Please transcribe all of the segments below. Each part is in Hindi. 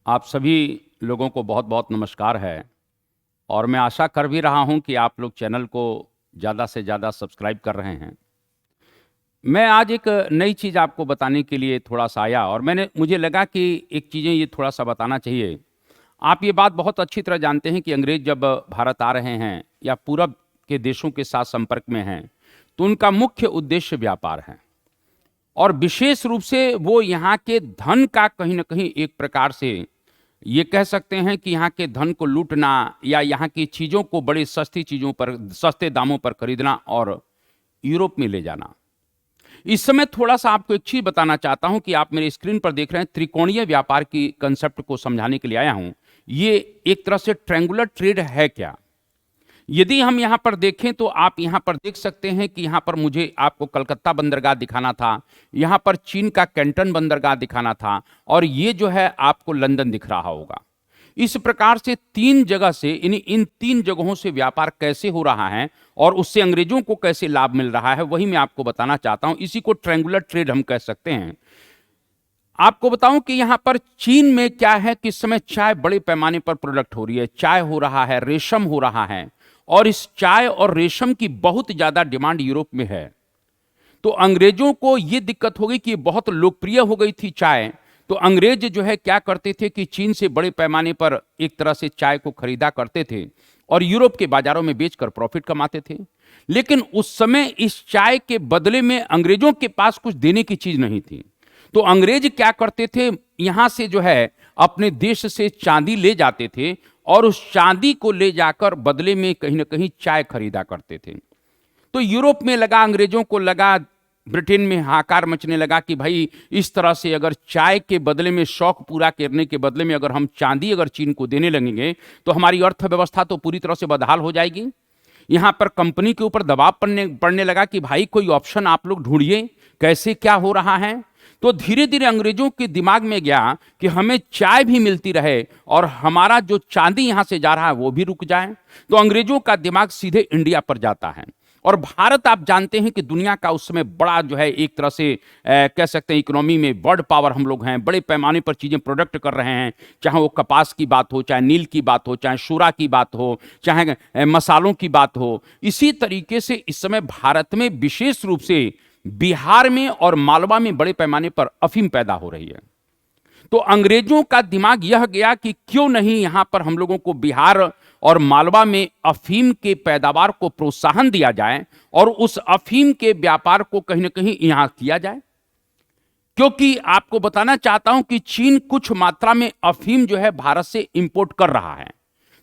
आप सभी लोगों को बहुत बहुत नमस्कार है। और मैं आशा कर भी रहा हूं कि आप लोग चैनल को ज़्यादा से ज़्यादा सब्सक्राइब कर रहे हैं। मैं आज एक नई चीज़ आपको बताने के लिए थोड़ा सा आया और मुझे लगा कि एक चीज़ें ये थोड़ा सा बताना चाहिए। आप ये बात बहुत अच्छी तरह जानते हैं कि अंग्रेज जब भारत आ रहे हैं या पूरब के देशों के साथ संपर्क में हैं, तो उनका मुख्य उद्देश्य व्यापार है। और विशेष रूप से वो यहाँ के धन का कहीं न कहीं एक प्रकार से ये कह सकते हैं कि यहाँ के धन को लूटना या यहाँ की चीज़ों को बड़ी सस्ती चीज़ों पर सस्ते दामों पर खरीदना और यूरोप में ले जाना। इस समय थोड़ा-सा आपको एक चीज़ बताना चाहता हूँ कि आप मेरे स्क्रीन पर देख रहे हैं त्रिकोणीय व्यापार की कांसेप्ट को समझाने के लिए आया हूँ। ये एक तरह से ट्रायंगुलर ट्रेड है क्या? यदि हम यहाँ पर देखें तो आप यहाँ पर देख सकते हैं कि यहाँ पर मुझे आपको कलकत्ता बंदरगाह दिखाना था, यहाँ पर चीन का कैंटन बंदरगाह दिखाना था और ये जो है आपको लंदन दिख रहा होगा। इस प्रकार से 3 जगह से इन 3 जगहों से व्यापार कैसे हो रहा है और उससे अंग्रेजों को कैसे लाभ मिल रहा है, वही मैं आपको बताना चाहता हूँ। इसी को ट्रायंगुलर ट्रेड हम कह सकते हैं। आपको बताऊं कि यहां पर चीन में क्या है कि इस समय चाय बड़े पैमाने पर प्रोडक्ट हो रही है, चाय हो रहा है, रेशम हो रहा है और इस चाय और रेशम की बहुत ज्यादा डिमांड यूरोप में है। तो अंग्रेजों को यह दिक्कत हो गई कि बहुत लोकप्रिय हो गई थी चाय। तो अंग्रेज जो है क्या करते थे कि चीन से बड़े पैमाने पर एक तरह से चाय को खरीदा करते थे और यूरोप के बाजारों में बेचकर प्रॉफिट कमाते थे। लेकिन उस समय इस चाय के बदले में अंग्रेजों के पास कुछ देने की चीज नहीं थी। तो अंग्रेज क्या करते थे, यहां से जो है अपने देश से चांदी ले जाते थे और उस चांदी को ले जाकर बदले में कहीं ना कहीं चाय खरीदा करते थे। तो यूरोप में लगा, अंग्रेजों को लगा, ब्रिटेन में हाहाकार मचने लगा कि भाई इस तरह से अगर चाय के बदले में शौक पूरा करने के बदले में अगर हम चांदी अगर चीन को देने लगेंगे तो हमारी अर्थव्यवस्था तो पूरी तरह से बदहाल हो जाएगी। यहां पर कंपनी के ऊपर दबाव पड़ने लगा कि भाई कोई ऑप्शन आप लोग ढूंढिए, कैसे क्या हो रहा है। तो धीरे धीरे अंग्रेजों के दिमाग में गया कि हमें चाय भी मिलती रहे और हमारा जो चांदी यहां से जा रहा है वो भी रुक जाए। तो अंग्रेजों का दिमाग सीधे इंडिया पर जाता है और भारत आप जानते हैं कि दुनिया का उस समय बड़ा जो है एक तरह से कह सकते हैं इकोनॉमी में वर्ल्ड पावर हम लोग हैं, बड़े पैमाने पर चीजें प्रोडक्ट कर रहे हैं। चाहे वो कपास की बात हो, चाहे नील की बात हो, चाहे शूरा की बात हो, चाहे मसालों की बात हो। इसी तरीके से इस समय भारत में विशेष रूप से बिहार में और मालवा में बड़े पैमाने पर अफीम पैदा हो रही है। तो अंग्रेजों का दिमाग यह गया कि क्यों नहीं यहां पर हम लोगों को बिहार और मालवा में अफीम के पैदावार को प्रोत्साहन दिया जाए और उस अफीम के व्यापार को कहीं ना कहीं यहां किया जाए। क्योंकि आपको बताना चाहता हूं कि चीन कुछ मात्रा में अफीम जो है भारत से इंपोर्ट कर रहा है।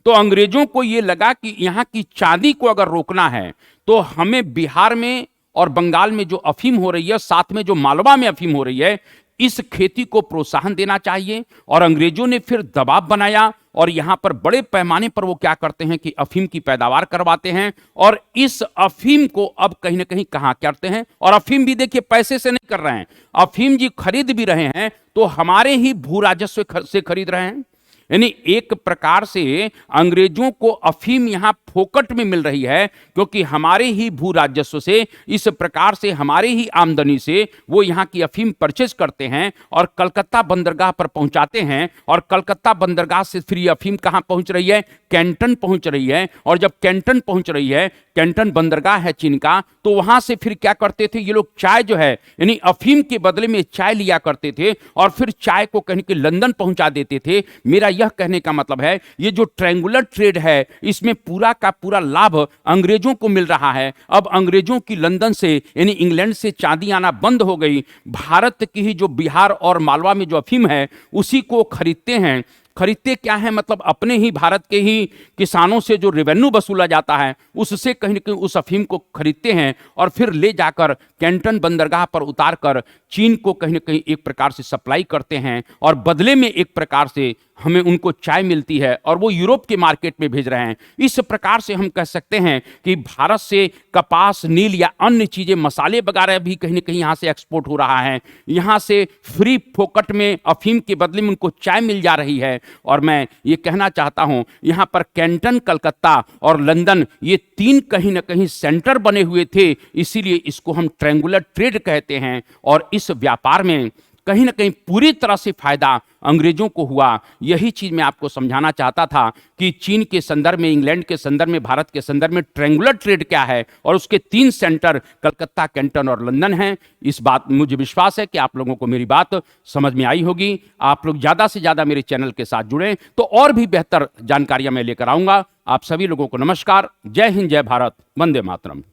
तो अंग्रेजों को यह लगा कि यहां की चांदी को अगर रोकना है तो हमें बिहार में और बंगाल में जो अफीम हो रही है, साथ में जो मालवा में अफीम हो रही है, इस खेती को प्रोत्साहन देना चाहिए। और अंग्रेजों ने फिर दबाव बनाया और यहां पर बड़े पैमाने पर वो क्या करते हैं कि अफीम की पैदावार करवाते हैं और इस अफीम को अब कहीं ना कहीं कहां करते हैं। और अफीम भी देखिए पैसे से नहीं कर रहे हैं, अफीम जी खरीद भी रहे हैं तो हमारे ही भू राजस्व से खरीद रहे हैं। यानी एक प्रकार से अंग्रेजों को अफीम यहां फोकट में मिल रही है क्योंकि हमारे ही भू राजस्व से, इस प्रकार से हमारे ही आमदनी से वो यहां की अफीम परचेज करते हैं और कलकत्ता बंदरगाह पर पहुंचाते हैं। और कलकत्ता बंदरगाह से फिर ये अफीम कहां पहुंच रही है, कैंटन पहुंच रही है। और जब कैंटन पहुंच रही है, कैंटन बंदरगाह है चीन का, तो वहां से फिर क्या करते थे ये लोग, चाय जो है यानी अफीम के बदले में चाय लिया करते थे और फिर चाय को कहीं के लंदन पहुंचा देते थे। मेरा यह कहने का मतलब है ये जो ट्रायंगुलर ट्रेड है इसमें पूरा का पूरा लाभ अंग्रेजों को मिल रहा है। अब अंग्रेजों की लंदन से यानी इंग्लैंड से चांदी आना बंद हो गई। भारत की ही जो बिहार और मालवा में जो अफीम है उसी को खरीदते हैं। खरीदते क्या है, मतलब अपने ही भारत के ही किसानों से जो रेवेन्यू वसूला जाता है उससे कहीं ना कहीं उस अफीम को खरीदते हैं और फिर ले जाकर कैंटन बंदरगाह पर उतार कर चीन को कहीं ना कहीं एक प्रकार से सप्लाई करते हैं और बदले में एक प्रकार से हमें उनको चाय मिलती है और वो यूरोप के मार्केट में भेज रहे हैं। इस प्रकार से हम कह सकते हैं कि भारत से कपास, नील या अन्य चीजें, मसाले वगैरह भी कहीं ना कहीं यहाँ से एक्सपोर्ट हो रहा है। यहाँ से फ्री फोकट में अफीम के बदले में उनको चाय मिल जा रही है। और मैं ये कहना चाहता हूँ यहाँ पर कैंटन, कलकत्ता और लंदन ये 3 कहीं ना कहीं सेंटर बने हुए थे, इसीलिए इसको हम ट्रायंगुलर ट्रेड कहते हैं। और इस व्यापार में कहीं ना कहीं पूरी तरह से फायदा अंग्रेजों को हुआ। यही चीज मैं आपको समझाना चाहता था कि चीन के संदर्भ में, इंग्लैंड के संदर्भ में, भारत के संदर्भ में ट्रायंगुलर ट्रेड क्या है, और उसके 3 सेंटर कलकत्ता, कैंटन और लंदन हैं। इस बात, मुझे विश्वास है कि आप लोगों को मेरी बात समझ में आई होगी। आप लोग ज्यादा से ज्यादा मेरे चैनल के साथ जुड़ें तो और भी बेहतर जानकारियां मैं लेकर आऊंगा। आप सभी लोगों को नमस्कार। जय हिंद, जय भारत, वंदे मातरम।